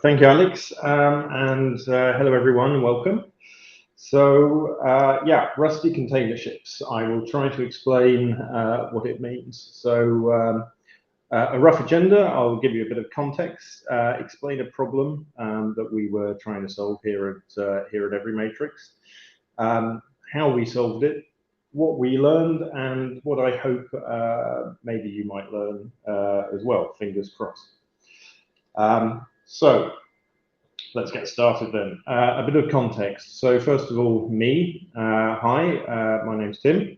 Thank you, Alex, and hello everyone, and welcome. So yeah, rusty container ships. I will try to explain what it means. So a rough agenda, I'll give you a bit of context, explain a problem that we were trying to solve here at Every Matrix, how we solved it, what we learned, and what I hope maybe you might learn as well, fingers crossed. So let's get started then. A bit of context. So first of all, me. Hi, my name's Tim.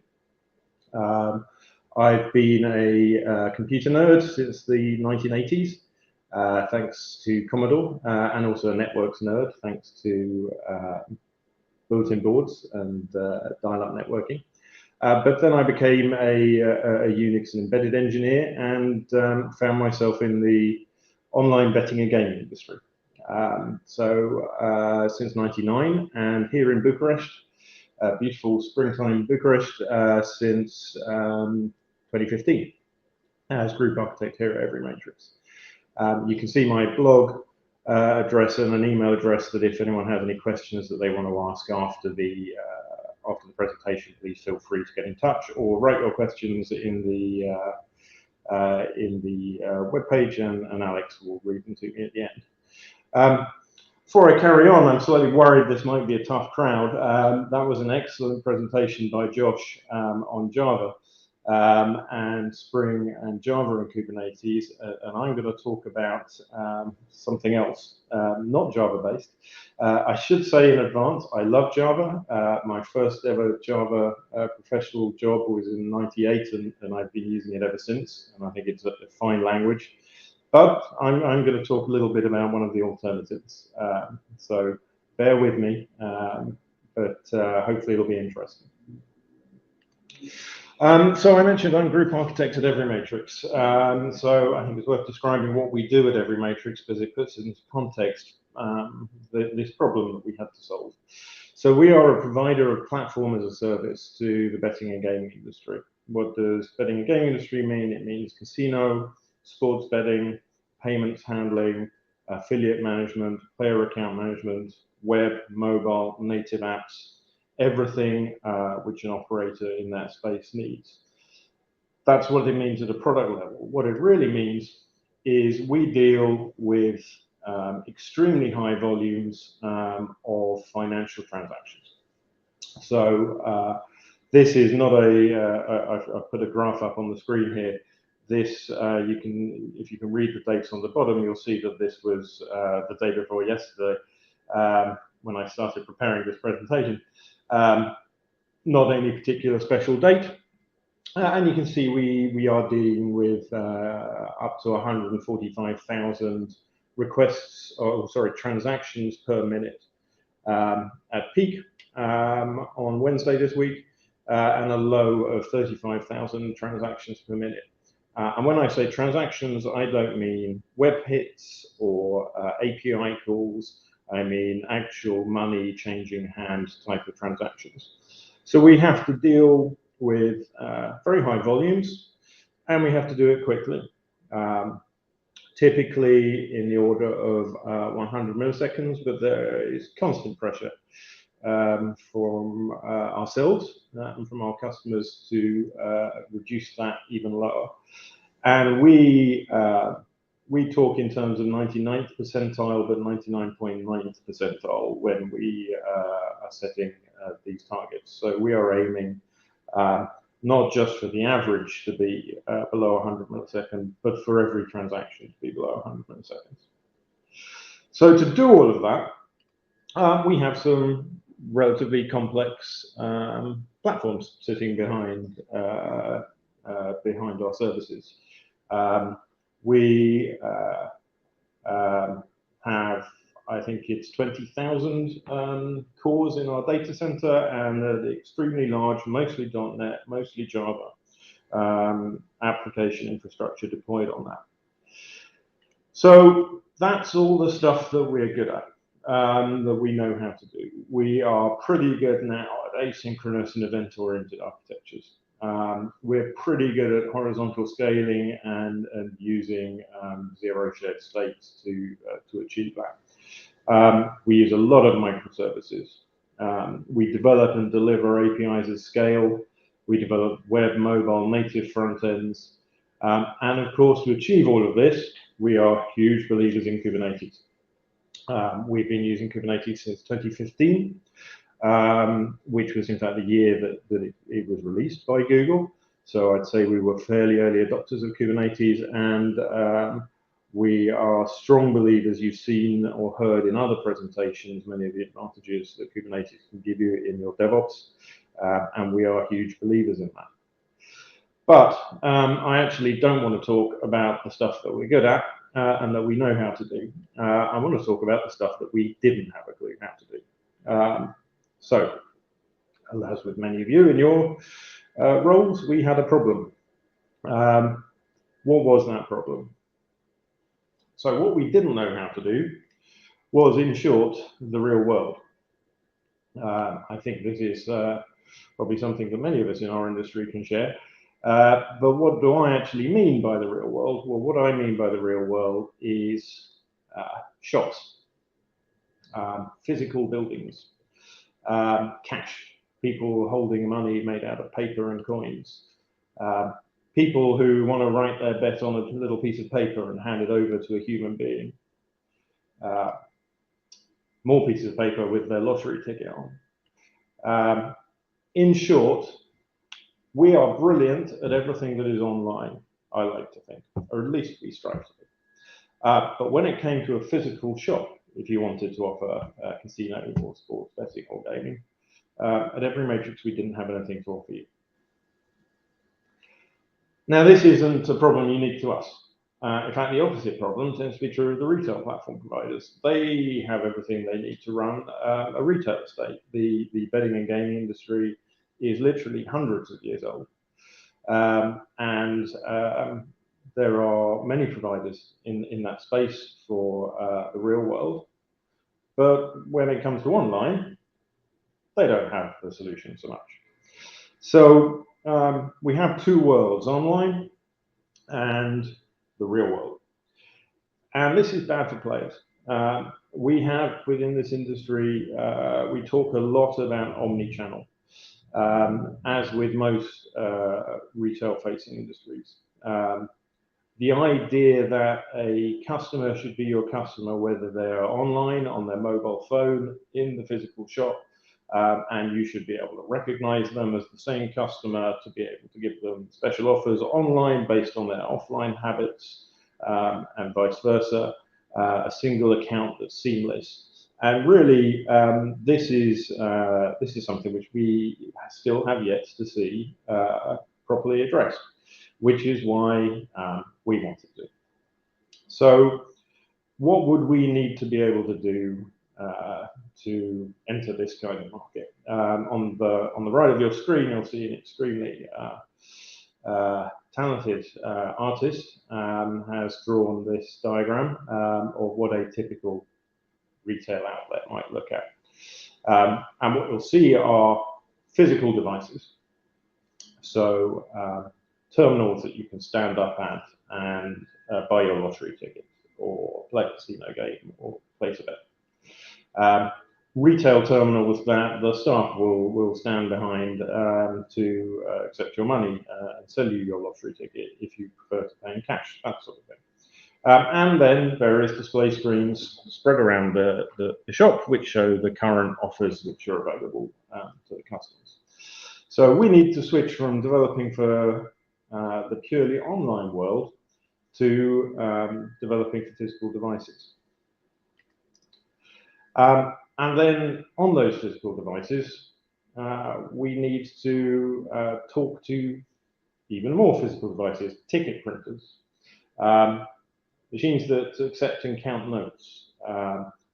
I've been a computer nerd since the 1980s, thanks to Commodore, and also a networks nerd, thanks to bulletin boards and dial-up networking. But then I became a Unix and embedded engineer and found myself in the online betting and gaming industry. Since '99, and here in Bucharest, beautiful springtime Bucharest, since 2015 as group architect here at Every Matrix. You can see my blog address and an email address that if anyone has any questions that they want to ask after the presentation, please feel free to get in touch or write your questions in the webpage, and Alex will read them to me at the end. Before I carry on, I'm slightly worried this might be a tough crowd. That was an excellent presentation by Josh on Java and Spring and Java and Kubernetes, and I'm going to talk about something else, not Java-based. I should say in advance, I love Java. My first ever Java professional job was in '98, and I've been using it ever since, and I think it's a fine language. But I'm going to talk a little bit about one of the alternatives. So bear with me, but hopefully it'll be interesting. So I mentioned I'm group architect at Every Matrix. So I think it's worth describing what we do at Every Matrix because it puts into context this problem that we had to solve. So we are a provider of platform as a service to the betting and gaming industry. What does betting and gaming industry mean? It means casino, sports betting, payments handling, affiliate management, player account management, web, mobile, native apps, everything which an operator in that space needs. That's what it means at a product level. What it really means is we deal with extremely high volumes of financial transactions. So this is not I've put a graph up on the screen here. This, if you can read the dates on the bottom, you'll see that this was the day before yesterday when I started preparing this presentation. Not any particular special date. And you can see we are dealing with up to 145,000 requests, transactions per minute at peak on Wednesday this week, and a low of 35,000 transactions per minute. And when I say transactions, I don't mean web hits or API calls. I mean actual money changing hands type of transactions. So we have to deal with very high volumes, and we have to do it quickly. Typically in the order of 100 milliseconds, but there is constant pressure from ourselves and from our customers to reduce that even lower. And we talk in terms of 99th percentile, but 99.9th percentile when we are setting these targets. So we are aiming not just for the average to be below 100 milliseconds, but for every transaction to be below 100 milliseconds. So to do all of that, we have some relatively complex platforms sitting behind our services. We have, I think it's 20,000 cores in our data center, and the extremely large, mostly .NET, mostly Java application infrastructure deployed on that. So that's all the stuff that we're good at, that we know how to do. We are pretty good now at asynchronous and event-oriented architectures. We're pretty good at horizontal scaling and using zero shared states to achieve that. We use a lot of microservices. We develop and deliver APIs at scale. We develop web, mobile, native front ends. And of course, to achieve all of this, we are huge believers in Kubernetes. We've been using Kubernetes since 2015, which was in fact the year that it was released by Google. So I'd say we were fairly early adopters of Kubernetes, and we are strong believers. You've seen or heard in other presentations many of the advantages that Kubernetes can give you in your DevOps, and we are huge believers in that. But I actually don't want to talk about the stuff that we're good at and that we know how to do. I want to talk about the stuff that we didn't have a clue how to do. So, as with many of you in your roles, we had a problem. What was that problem? So what we didn't know how to do was, in short, the real world. I think this is probably something that many of us in our industry can share. But what do I actually mean by the real world? Well, what I mean by the real world is shops, physical buildings, cash, people holding money made out of paper and coins, people who want to write their bet on a little piece of paper and hand it over to a human being, more pieces of paper with their lottery ticket on. In short, we are brilliant at everything that is online, I like to think, or at least we strive to be. But when it came to a physical shop, if you wanted to offer casino or sports betting or gaming, at every matrix we didn't have anything to offer you. Now, this isn't a problem unique to us. In fact, the opposite problem tends to be true of the retail platform providers. They have everything they need to run a retail estate. The betting and gaming industry is literally hundreds of years old. And there are many providers in that space for the real world. But when it comes to online, they don't have the solution so much. So we have two worlds, online and the real world. And this is bad for players. We have within this industry, we talk a lot about omni-channel, as with most retail-facing industries. The idea that a customer should be your customer, whether they're online, on their mobile phone, in the physical shop, and you should be able to recognize them as the same customer to be able to give them special offers online based on their offline habits, and vice versa, a single account that's seamless. And really, this is something which we still have yet to see properly addressed, which is why we wanted to. So what would we need to be able to do to enter this kind of market? On the right of your screen, you'll see an extremely talented artist has drawn this diagram of what a typical retail outlet might look at. And what you'll see are physical devices. So terminals that you can stand up at and buy your lottery ticket or play a casino game or place a bet. Retail terminals that the staff will stand behind to accept your money and sell you your lottery ticket if you prefer to pay in cash, that sort of thing. And then various display screens spread around the shop which show the current offers which are available to the customers. So we need to switch from developing for the purely online world to developing for physical devices. And then on those physical devices, we need to talk to even more physical devices, ticket printers, machines that accept and count notes,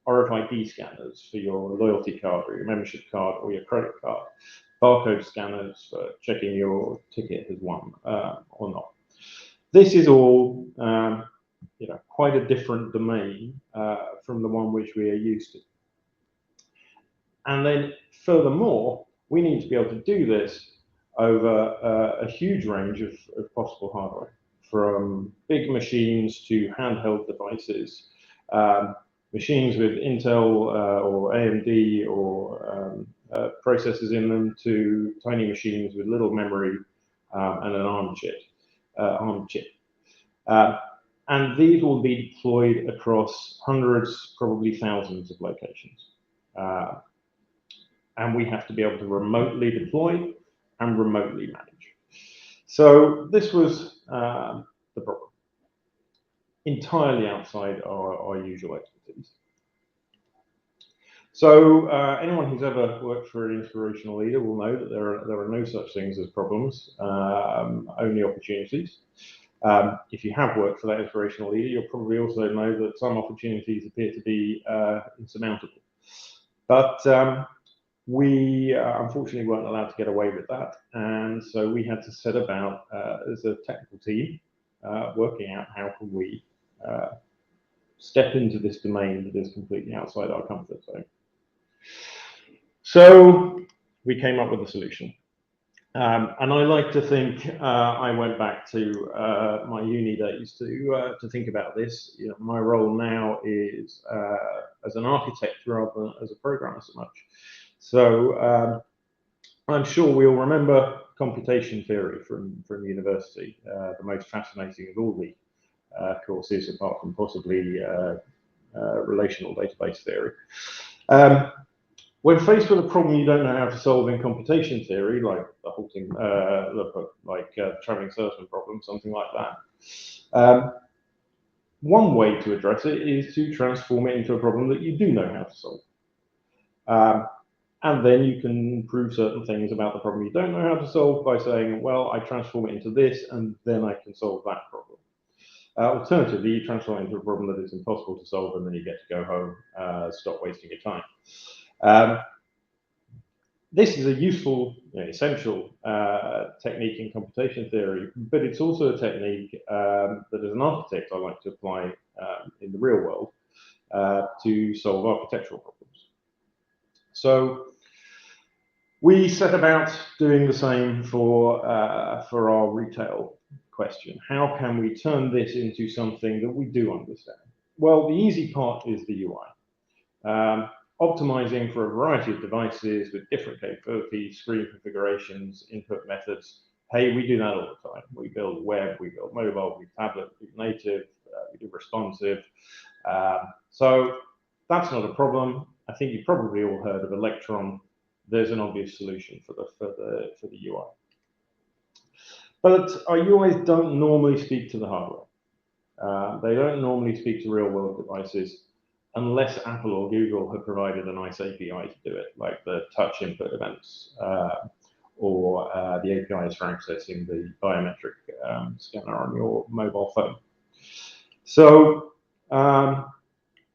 RFID scanners for your loyalty card or your membership card or your credit card, barcode scanners for checking your ticket has won or not. This is all quite a different domain from the one which we are used to. And then furthermore, we need to be able to do this over a huge range of possible hardware, from big machines to handheld devices, machines with Intel or AMD or processors in them, to tiny machines with little memory and an ARM chip. And these will be deployed across hundreds, probably thousands of locations. And we have to be able to remotely deploy and remotely manage. So this was the problem, entirely outside our usual expertise. So anyone who's ever worked for an inspirational leader will know that there are no such things as problems, only opportunities. If you have worked for that inspirational leader, you'll probably also know that some opportunities appear to be insurmountable. But we unfortunately weren't allowed to get away with that, and so we had to set about as a technical team working out how can we step into this domain that is completely outside our comfort zone. So we came up with a solution. And I like to think I went back to my uni days to think about this. You know, my role now is as an architect rather than as a programmer so much. So I'm sure we all remember computation theory from university, the most fascinating of all the courses, apart from possibly relational database theory. When faced with a problem you don't know how to solve in computation theory, like the halting, traveling salesman problem, something like that, one way to address it is to transform it into a problem that you do know how to solve. And then you can prove certain things about the problem you don't know how to solve by saying, well, I transform it into this, and then I can solve that problem. Alternatively, you transform it into a problem that is impossible to solve, and then you get to go home, stop wasting your time. This is a useful, essential technique in computation theory, but it's also a technique that as an architect I like to apply in the real world to solve architectural problems. So we set about doing the same for our retail question. How can we turn this into something that we do understand? Well, the easy part is the UI. Optimizing for a variety of devices with different capabilities, screen configurations, input methods. Hey, we do that all the time. We build web, we build mobile, we tablet, we do native, we do responsive. So that's not a problem. I think you've probably all heard of Electron. There's an obvious solution for the UI. But our UIs don't normally speak to the hardware. They don't normally speak to real-world devices, unless Apple or Google have provided a nice API to do it, like the touch input events, or the APIs for accessing the biometric scanner on your mobile phone. So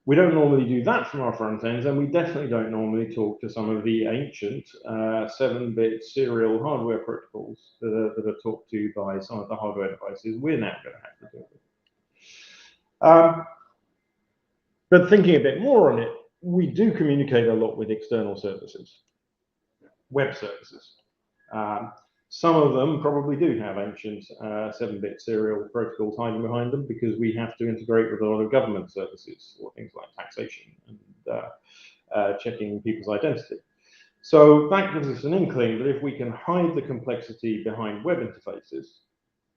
we don't normally do that from our front ends, and we definitely don't normally talk to some of the ancient 7-bit serial hardware protocols that are talked to by some of the hardware devices we're now going to have to deal with. But thinking a bit more on it, we do communicate a lot with external services, web services. Some of them probably do have ancient 7-bit serial protocols hiding behind them, because we have to integrate with a lot of government services for things like taxation and checking people's identity. So that gives us an inkling that if we can hide the complexity behind web interfaces,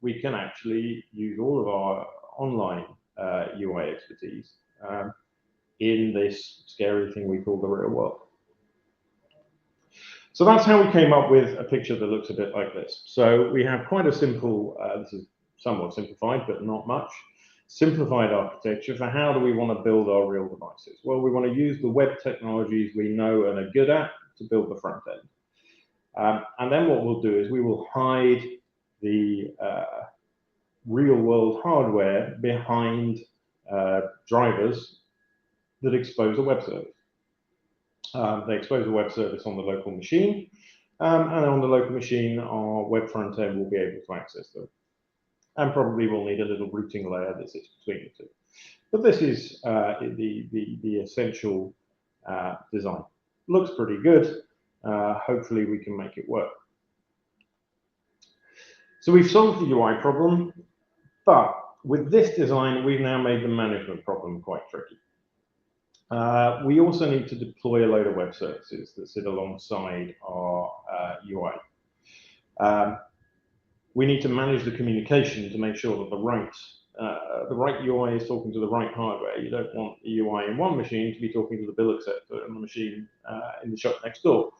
we can actually use all of our online UI expertise in this scary thing we call the real world. So that's how we came up with a picture that looks a bit like this. So we have quite a simple, this is somewhat simplified, but not much, simplified architecture for how do we want to build our real devices. Well, we want to use the web technologies we know and are good at to build the front end. And then what we'll do is we will hide the real world hardware behind drivers that expose a web service. They expose a web service on the local machine, and on the local machine, our web front end will be able to access them. And probably we'll need a little routing layer that sits between the two. But this is the essential design. Looks pretty good. Hopefully we can make it work. So we've solved the UI problem, but with this design, we've now made the management problem quite tricky. We also need to deploy a load of web services that sit alongside our UI. We need to manage the communication to make sure that the right UI is talking to the right hardware. You don't want the UI in one machine to be talking to the bill acceptor on the machine in the shop next door.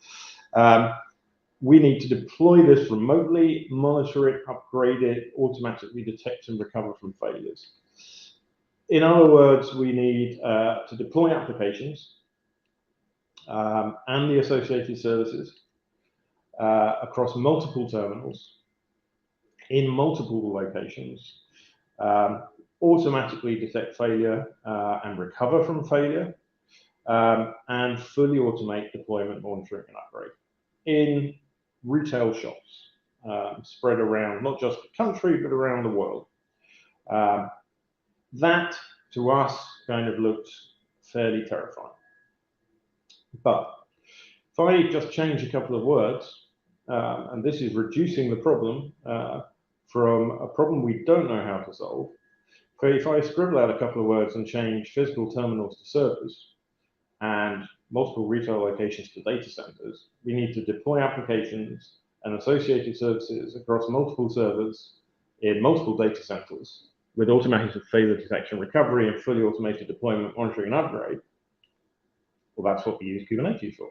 We need to deploy this remotely, monitor it, upgrade it, automatically detect and recover from failures. In other words, we need to deploy applications and the associated services across multiple terminals in multiple locations, automatically detect failure and recover from failure, and fully automate deployment, monitoring, and upgrade in retail shops spread around not just the country, but around the world. That, to us, kind of looked fairly terrifying. But if I just change a couple of words, and this is reducing the problem from a problem we don't know how to solve. But if I scribble out a couple of words and change physical terminals to servers and multiple retail locations to data centers, we need to deploy applications and associated services across multiple servers in multiple data centers with automated failure detection, recovery, and fully automated deployment, monitoring, and upgrade. Well, that's what we use Kubernetes for.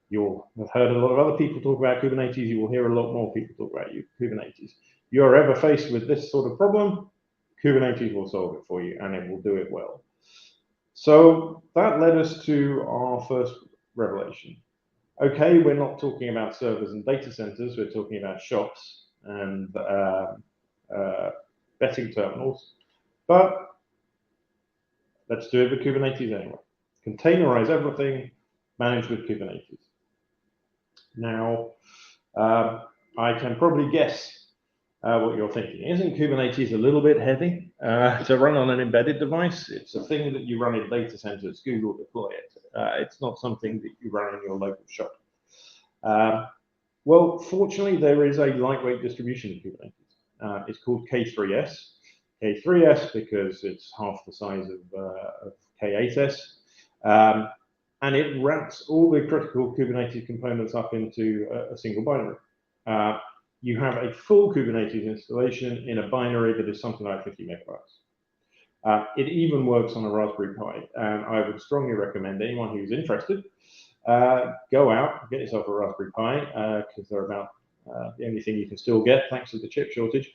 You'll have heard a lot of other people talk about Kubernetes. You will hear a lot more people talk about Kubernetes. If you're ever faced with this sort of problem, Kubernetes will solve it for you, and it will do it well. So that led us to our first revelation. Okay, we're not talking about servers and data centers. We're talking about shops and betting terminals. But let's do it with Kubernetes anyway. Containerize everything, manage with Kubernetes. Now, I can probably guess what you're thinking. Isn't Kubernetes a little bit heavy to run on an embedded device? It's a thing that you run in data centers. Google deploy it. It's not something that you run in your local shop. Well, fortunately, there is a lightweight distribution of Kubernetes. It's called K3s. K3s because it's half the size of K8s. And it wraps all the critical Kubernetes components up into a single binary. You have a full Kubernetes installation in a binary that is something like 50 megabytes. It even works on a Raspberry Pi, and I would strongly recommend anyone who's interested, go out, get yourself a Raspberry Pi, because they're about the only thing you can still get thanks to the chip shortage,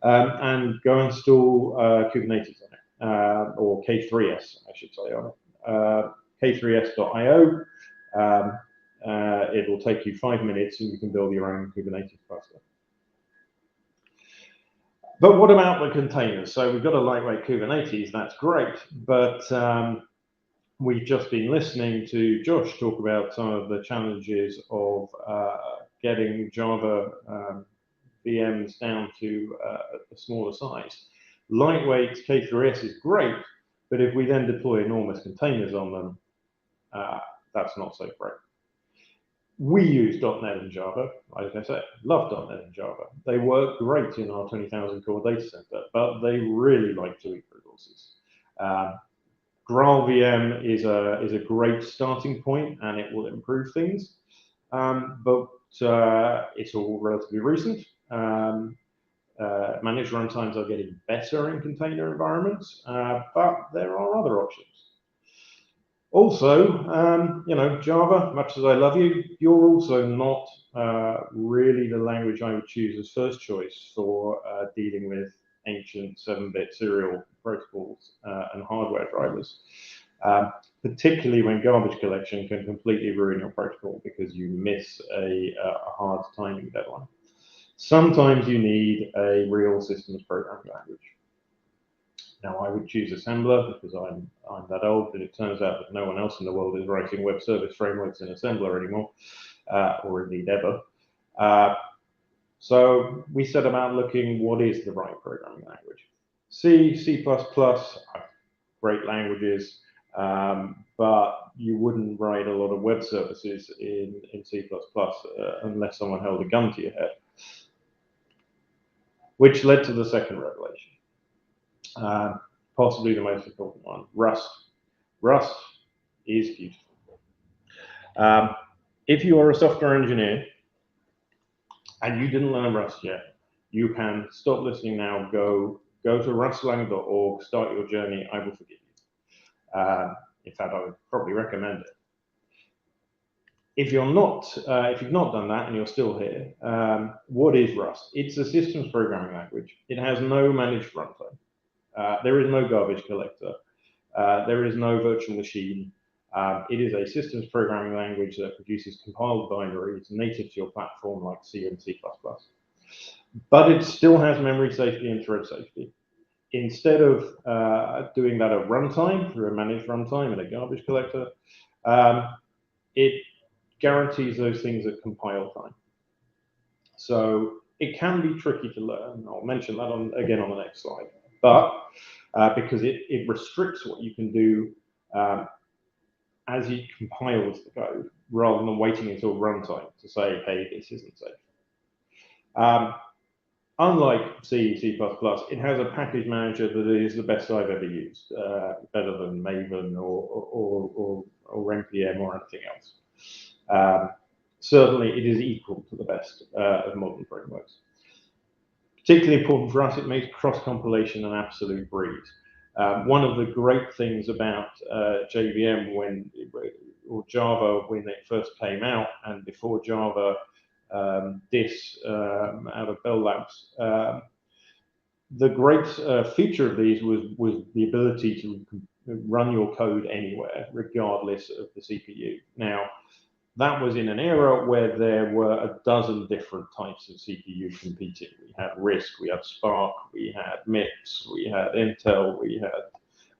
and go install Kubernetes on it, or K3s, I should say, on it. K3s.io. It will take you 5 minutes and you can build your own Kubernetes cluster. But what about the containers? So we've got a lightweight Kubernetes, that's great, but we've just been listening to Josh talk about some of the challenges of getting Java VMs down to a smaller size. Lightweight K3s is great, but if we then deploy enormous containers on them, that's not so great. We use .NET and Java, like I said, love .NET and Java. They work great in our 20,000 core data center, but they really like to eat resources. GraalVM is a great starting point, and it will improve things, but it's all relatively recent. Managed runtimes are getting better in container environments, but there are other options. Also, you know, Java, much as I love you, you're also not really the language I would choose as first choice for dealing with ancient 7-bit serial protocols and hardware drivers, particularly when garbage collection can completely ruin your protocol because you miss a hard timing deadline. Sometimes you need a real systems programming language. Now, I would choose assembler because I'm that old, but it turns out that no one else in the world is writing web service frameworks in assembler anymore, or indeed ever. So we set about looking what is the right programming language. C, C++, great languages, but you wouldn't write a lot of web services in C++ unless someone held a gun to your head. which led to the second revelation, possibly the most important one, Rust. Rust is beautiful. If you are a software engineer and you didn't learn Rust yet, you can stop listening now, go to rustlang.org, start your journey, I will forgive you. In fact, I would probably recommend it. If you've not done that and you're still here, what is Rust? It's a systems programming language. It has no managed runtime. There is no garbage collector. There is no virtual machine. It is a systems programming language that produces compiled binaries native to your platform like C and C++. But it still has memory safety and thread safety. Instead of doing that at runtime through a managed runtime and a garbage collector, it guarantees those things at compile time. So it can be tricky to learn. I'll mention that again on the next slide. But because it restricts what you can do as it compiles the code, rather than waiting until runtime to say, hey, this isn't safe. Unlike C, C++, it has a package manager that is the best I've ever used, better than Maven or NPM or anything else. Certainly, it is equal to the best of modern frameworks. Particularly important for us, it makes cross-compilation an absolute breeze. One of the great things about JVM or Java when it first came out, and before Java this out of Bell Labs, the great feature of these was the ability to run your code anywhere, regardless of the CPU. Now, that was in an era where there were a dozen different types of CPU competing. We had RISC, we had Spark, we had MIPS, we had Intel, we had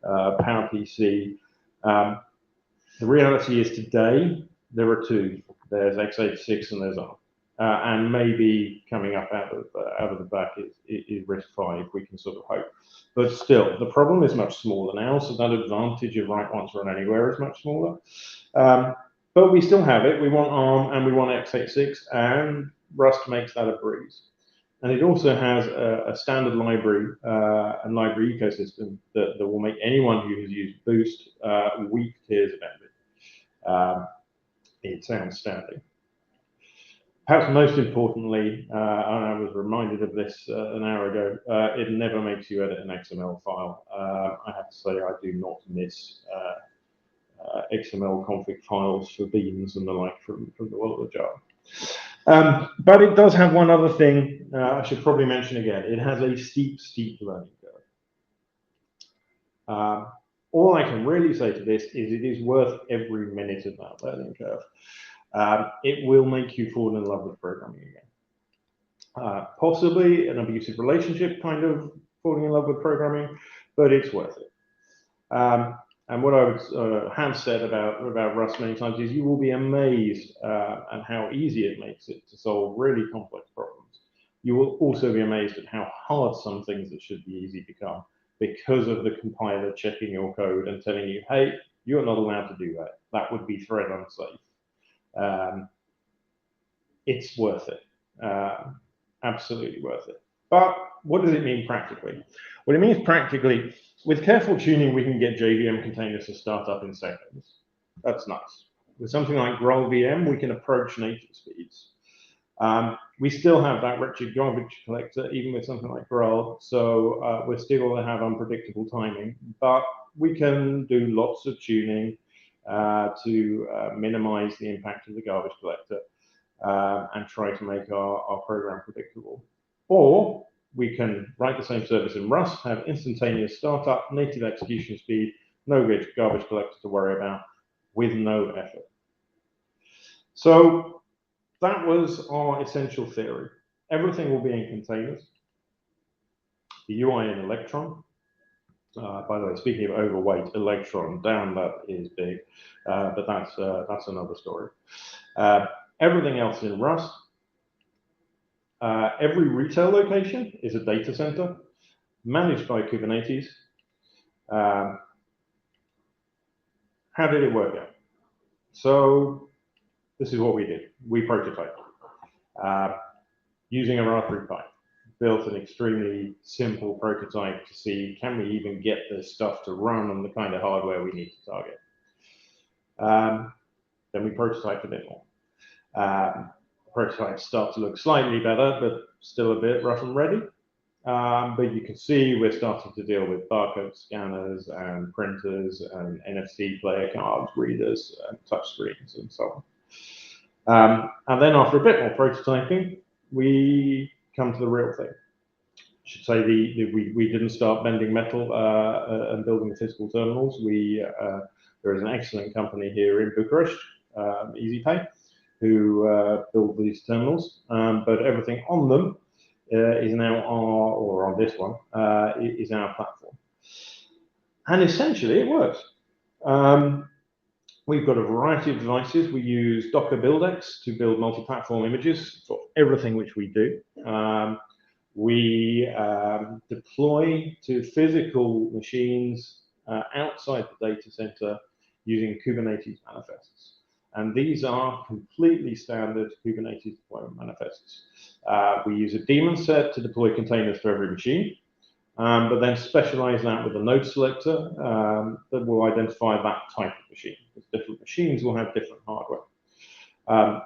PowerPC. The reality is today, there are two. There's x86 and there's ARM. And maybe coming up out of the back is RISC-V, we can sort of hope. But still, the problem is much smaller now, so that advantage of write once, run anywhere is much smaller. But we still have it. We want ARM and we want x86, and Rust makes that a breeze. And it also has a standard library and library ecosystem that will make anyone who has used Boost weep tears of envy. It's outstanding. Perhaps most importantly, and I was reminded of this an hour ago, it never makes you edit an XML file. I have to say I do not miss XML config files for beans and the like from the world of Java. But it does have one other thing I should probably mention again. It has a steep learning curve. All I can really say to this is it is worth every minute of that learning curve. It will make you fall in love with programming again. Possibly an abusive relationship kind of falling in love with programming, but it's worth it. And what I would have said about Rust many times is you will be amazed at how easy it makes it to solve really complex problems. You will also be amazed at how hard some things that should be easy become because of the compiler checking your code and telling you, hey, you're not allowed to do that. That would be thread unsafe. It's worth it. Absolutely worth it. But what does it mean practically? Well, it means practically, with careful tuning, we can get JVM containers to start up in seconds. That's nice. With something like Groll VM, we can approach native speeds. We still have that wretched garbage collector, even with something like Groll, so we're still going to have unpredictable timing, but we can do lots of tuning to minimize the impact of the garbage collector and try to make our program predictable. Or we can write the same service in Rust, have instantaneous startup, native execution speed, no garbage collector to worry about, with no effort. So that was our essential theory. Everything will be in containers. The UI in Electron. By the way, speaking of overweight, Electron, damn, that is big, but that's another story. Everything else in Rust. Every retail location is a data center managed by Kubernetes. How did it work out? So this is what we did. We prototyped using a Raspberry Pi. built an extremely simple prototype to see, can we even get this stuff to run on the kind of hardware we need to target. Then we prototyped a bit more. Prototypes start to look slightly better, but still a bit rough and ready. But you can see we're starting to deal with barcode scanners and printers and NFC player cards, readers, and touch screens, and so on. And then after a bit more prototyping, we come to the real thing. I should say we didn't start bending metal and building the physical terminals. There is an excellent company here in Bucharest, EasyPay, who build these terminals, but everything on them is now on this one, is our platform. And essentially it works. We've got a variety of devices. We use Docker BuildX to build multi-platform images for everything which we do. We deploy to physical machines outside the data center using Kubernetes manifests. And these are completely standard Kubernetes deployment manifests. We use a daemon set to deploy containers to every machine, but then specialize that with a node selector that will identify that type of machine, because different machines will have different hardware.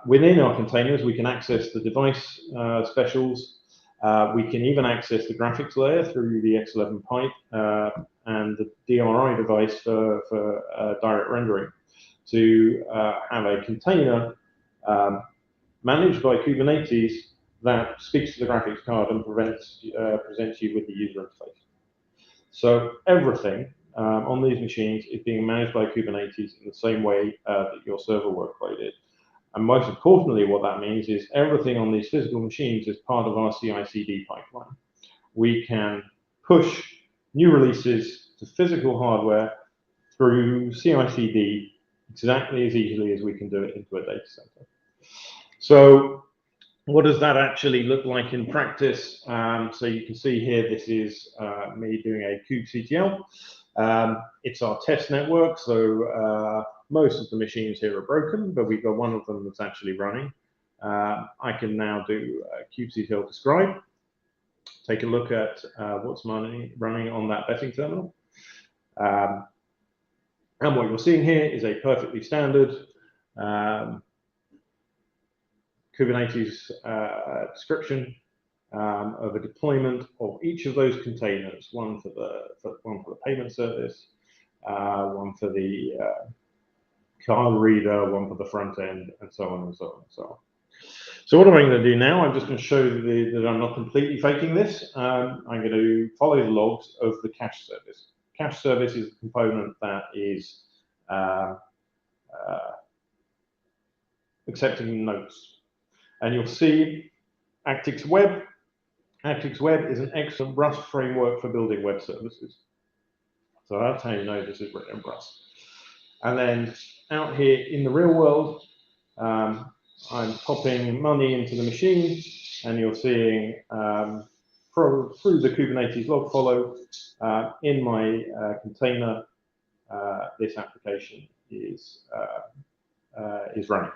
Within our containers, we can access the device specials. We can even access the graphics layer through the X11 pipe and the DRI device for direct rendering, to have a container managed by Kubernetes that speaks to the graphics card and presents you with the user interface. So everything on these machines is being managed by Kubernetes in the same way that your server workload is. And most importantly, what that means is everything on these physical machines is part of our CI/CD pipeline. We can push new releases to physical hardware through CI/CD exactly as easily as we can do it into a data center. So what does that actually look like in practice? So you can see here, this is me doing a kubectl. It's our test network, so most of the machines here are broken, but we've got one of them that's actually running. I can now do kubectl describe, take a look at what's running on that betting terminal. And what you're seeing here is a perfectly standard Kubernetes description of a deployment of each of those containers, one for the payment service, one for the card reader, one for the front end, and so on and so on and so on. So what am I going to do now? I'm just going to show you that I'm not completely faking this. I'm going to follow the logs of the cache service. Cache service is a component that is accepting notes. And you'll see Actix Web. Actix Web is an excellent Rust framework for building web services. So that's how you know this is written in Rust. And then out here in the real world, I'm popping money into the machine, and you're seeing through the Kubernetes log follow in my container, this application is running.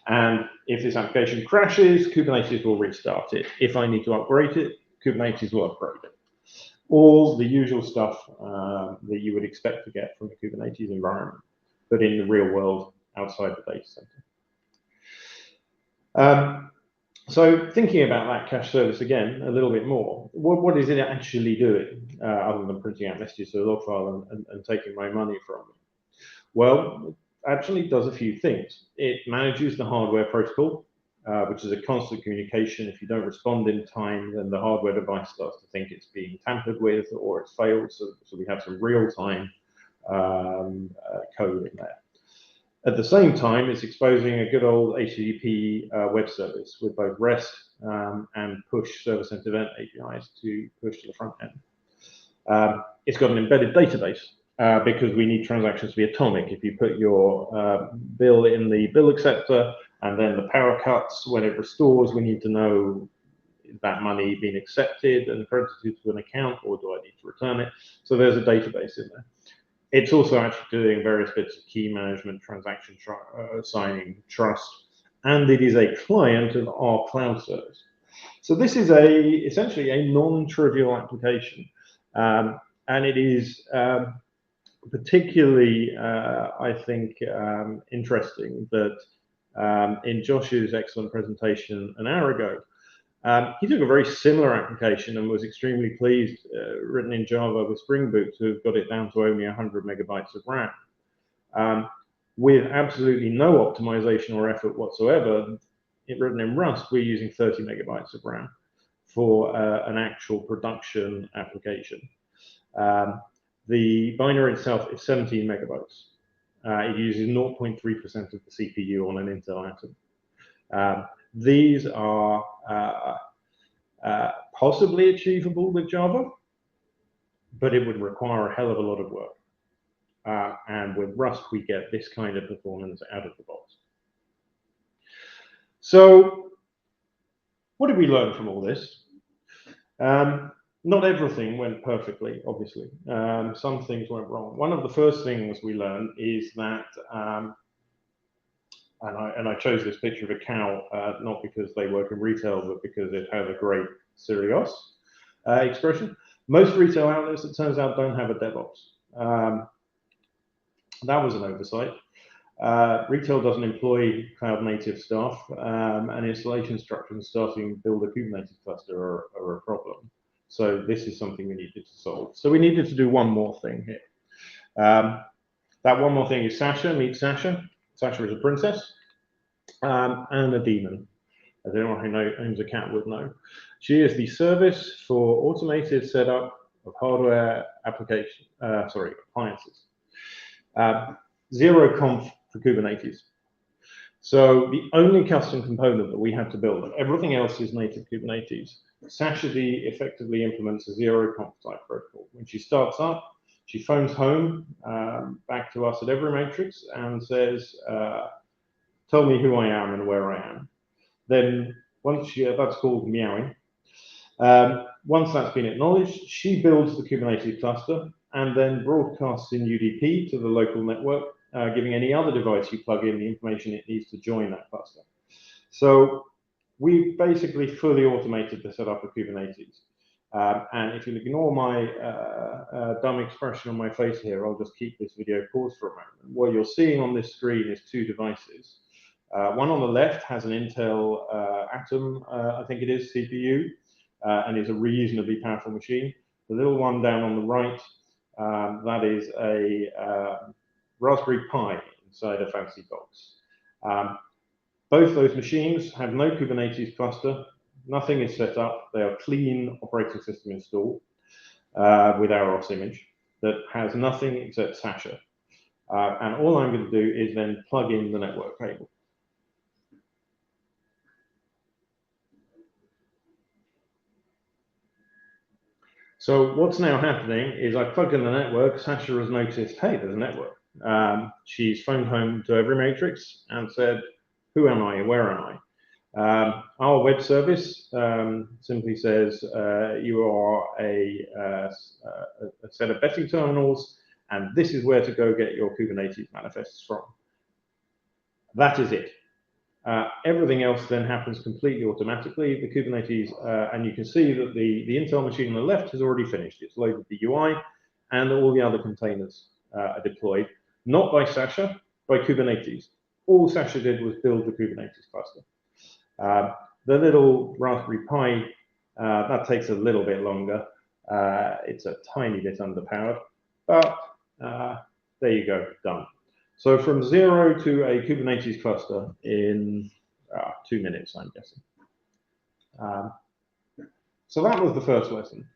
And if this application crashes, Kubernetes will restart it. If I need to upgrade it, Kubernetes will upgrade it. All the usual stuff that you would expect to get from a Kubernetes environment, but in the real world outside the data center. So thinking about that cache service again a little bit more, what is it actually doing other than printing out messages to the log file and taking my money from them? Well, it actually does a few things. It manages the hardware protocol, which is a constant communication. If you don't respond in time, then the hardware device starts to think it's being tampered with or it's failed. So we have some real-time code in there. At the same time, it's exposing a good old HTTP web service with both REST and push server-sent event APIs to push to the front end. It's got an embedded database because we need transactions to be atomic. If you put your bill in the bill acceptor and then the power cuts, when it restores, we need to know is that money being accepted and credited to an account, or do I need to return it? So there's a database in there. It's also actually doing various bits of key management, transaction signing, trust, and it is a client of our cloud service. So this is essentially a non-trivial application, and it is particularly, I think, interesting that in Josh's excellent presentation an hour ago, he took a very similar application and was extremely pleased, written in Java with Spring Boot, to have got it down to only 100 megabytes of RAM. With absolutely no optimization or effort whatsoever, written in Rust, we're using 30 megabytes of RAM for an actual production application. The binary itself is 17 megabytes. It uses 0.3% of the CPU on an Intel Atom. These are possibly achievable with Java, but it would require a hell of a lot of work. And with Rust, we get this kind of performance out of the box. So what did we learn from all this? Not everything went perfectly, obviously. Some things went wrong. One of the first things we learned is that, and I chose this picture of a cow, not because they work in retail, but because it has a great Serios expression. Most retail outlets, it turns out, don't have a DevOps. That was an oversight. Retail doesn't employ cloud native staff, and installation instructions starting to build a Kubernetes cluster are a problem. So this is something we needed to solve. So we needed to do one more thing here. That one more thing is Sasha. Meet Sasha. Sasha is a princess and a demon, as anyone who owns a cat would know. She is the service for automated setup of hardware appliances. Zero conf for Kubernetes. So the only custom component that we had to build, everything else is native Kubernetes. Sasha effectively implements a zero conf type protocol. When she starts up, she phones home back to us at Everymatrix and says, tell me who I am and where I am. Then once that's called meowing. Once that's been acknowledged, she builds the Kubernetes cluster and then broadcasts in UDP to the local network, giving any other device you plug in the information it needs to join that cluster. So we basically fully automated the setup of Kubernetes. And if you'll ignore my dumb expression on my face here, I'll just keep this video paused for a moment. What you're seeing on this screen is two devices. One on the left has an Intel Atom, I think it is, CPU, and is a reasonably powerful machine. The little one down on the right, that is a Raspberry Pi inside a fancy box. Both those machines have no Kubernetes cluster. Nothing is set up. They are clean operating system installed with our OS image that has nothing except Sasha. And all I'm going to do is then plug in the network cable. So what's now happening is I plugged in the network. Sasha has noticed, hey, there's a network. She's phoned home to Everymatrix and said, who am I? Where am I? Our web service simply says you are a set of betting terminals, and this is where to go get your Kubernetes manifests from. That is it. Everything else then happens completely automatically. The Kubernetes, and you can see that the Intel machine on the left has already finished. It's loaded the UI, and all the other containers are deployed, not by Sasha, by Kubernetes. All Sasha did was build the Kubernetes cluster. The little Raspberry Pi, that takes a little bit longer. It's a tiny bit underpowered, but there you go, done. So from 0 to a Kubernetes cluster in 2 minutes, I'm guessing. So that was the first lesson.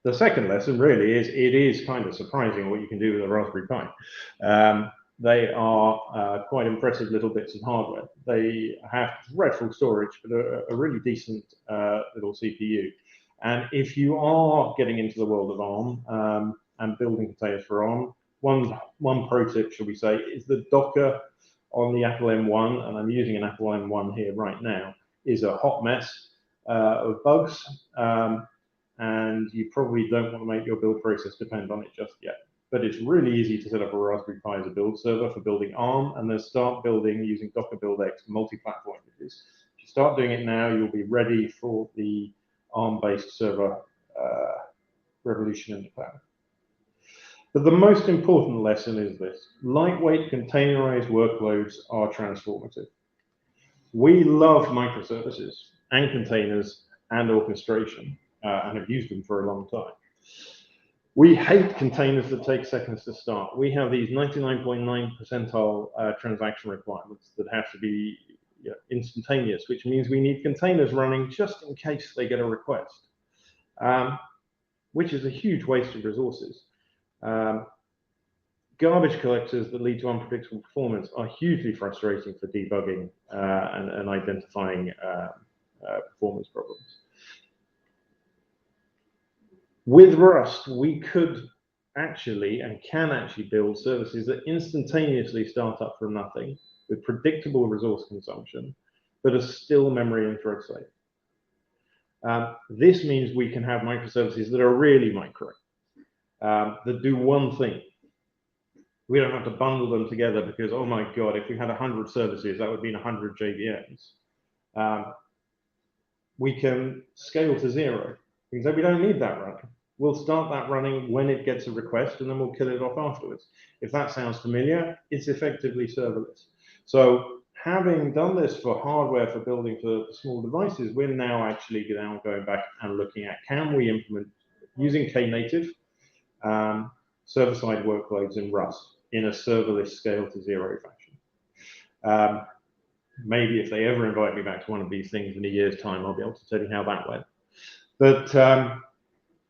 The second lesson really is, it is kind of surprising what you can do with a Raspberry Pi. They are quite impressive little bits of hardware. They have dreadful storage, but a really decent little CPU. And if you are getting into the world of ARM and building containers for ARM, one pro tip, shall we say, is the Docker on the Apple M1, and I'm using an Apple M1 here right now, is a hot mess of bugs, and you probably don't want to make your build process depend on it just yet. But it's really easy to set up a Raspberry Pi as a build server for building ARM, and then start building using Docker BuildX multi-platform images. you start doing it now, you'll be ready for the ARM-based server revolution in the cloud. But the most important lesson is this: lightweight containerized workloads are transformative. We love microservices and containers and orchestration and have used them for a long time. We hate containers that take seconds to start. We have these 99.9 percentile transaction requirements that have to be instantaneous, which means we need containers running just in case they get a request, which is a huge waste of resources. Garbage collectors that lead to unpredictable performance are hugely frustrating for debugging and identifying performance problems. With Rust, we could actually and can actually build services that instantaneously start up from nothing with predictable resource consumption, but are still memory and thread safe. This means we can have microservices that are really micro, that do one thing. We don't have to bundle them together because, oh my God, if we had 100 services, that would mean 100 JVMs. We can scale to 0. We can say we don't need that running. We'll start that running when it gets a request, and then we'll kill it off afterwards. If that sounds familiar, it's effectively serverless. So having done this for hardware for building for small devices, we're now actually going back and looking at, can we implement, using Knative, server-side workloads in Rust in a serverless scale to 0 fashion. Maybe if they ever invite me back to one of these things in a year's time, I'll be able to tell you how that went. But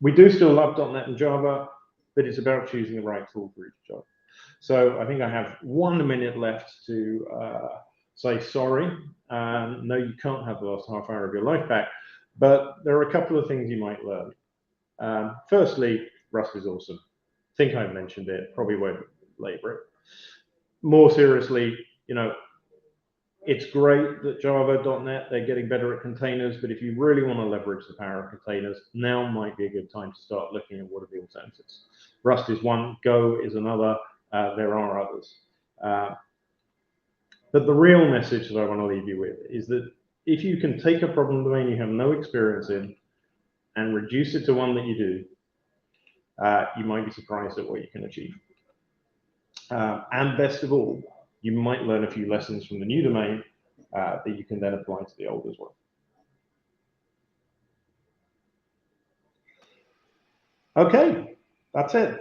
we do still love .NET and Java, but it's about choosing the right tool for each job. So I think I have 1 minute left to say sorry. No, you can't have the last half hour of your life back, but there are a couple of things you might learn. Firstly, Rust is awesome. I think I've mentioned it, probably won't labor it. More seriously, it's great that Java, .NET, they're getting better at containers, but if you really want to leverage the power of containers, now might be a good time to start looking at what are the alternatives. Rust is one, Go is another, there are others. But the real message that I want to leave you with is that if you can take a problem domain you have no experience in and reduce it to one that you do, you might be surprised at what you can achieve. And best of all, you might learn a few lessons from the new domain that you can then apply to the old as well. Okay, that's it.